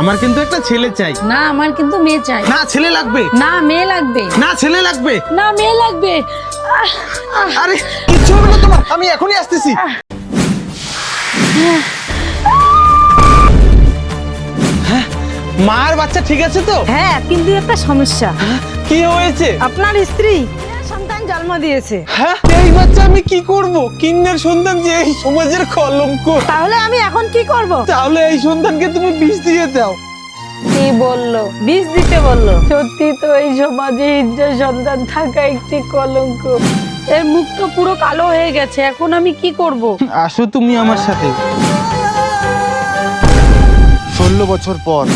আমার কিন্তু একটা ছেলে চাই। না আমার কিন্তু মেয়ে চাই। না ছেলে লাগবে। না মেয়ে লাগবে। না ছেলে লাগবে। না মেয়ে লাগবে। আরে কিচ্ছু হবে না তোমার, আমি এখনই আসতেছি। হ্যাঁ, মা আর বাচ্চা ঠিক আছে তো? হ্যাঁ কিন্তু একটা সমস্যা। কি হয়েছে? আপনার স্ত্রী সন্তান জন্ম দিয়েছে। হ্যাঁ, এই বাচ্চা আমি কি করব? কিন্নের সন্তান যে এই সমাজের কলঙ্ক। তাহলে আমি এখন কি করব? তাহলে এই সন্তানকে তুমি বিষ দিয়ে দাও। কি বললো? বিষ দিতে বললো? সত্যি তো এই সমাজে ইজ্জত সন্তান থাকা একটি কলঙ্ক। এর মুখ তো পুরো কালো হয়ে গেছে, এখন আমি কি করব? আসো তুমি আমার সাথে। 16 বছর পর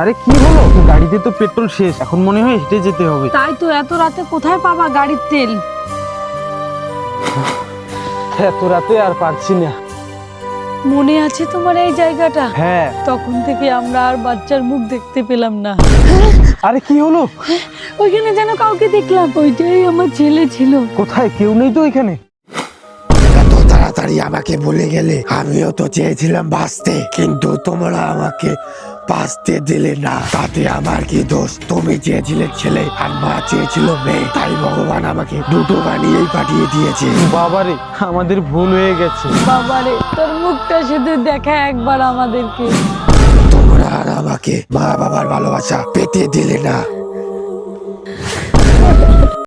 আরে কি হলো? গাড়িতে তো পেট্রোল শেষ, এখন মনে হয় হেঁটে যেতে হবে। তাই তো, এত রাতে কোথায় পাবা গাড়ির তেল? এত রাতে আর পারছি না। মনে আছে তোমার এই জায়গাটা? হ্যাঁ। তখন থেকে আমরা আর বাচ্চার মুখ দেখতে পেলাম না। আরে কি হলো? ওইখানে যেন কাউকে দেখলাম, ওইটাই আমার ছেলে ছিল। কোথায়? কেউ নেই তো এখানে। এত তাড়াতাড়ি আমাকে ভুলে গেলে? আমিও তো চেয়েছিলাম বাঁচতে, কিন্তু তোমরা আমাকে বাঁচতে দিলে না। তাতে আমার কি দোষ? তুমি চেয়েছিলে ছেলে আর মা চেয়েছিল মেয়ে, তাই ভগবান আমাকে দুটো বানিয়েই পাঠিয়ে দিয়েছে। বাবারে, আমাদের ভুল হয়ে গেছে। বাবারে, তোর মুখটা শুধু দেখা একবার আমাদেরকে। তোমরা আর আমাকে মা বাবার ভালোবাসা পেতে দিলে না।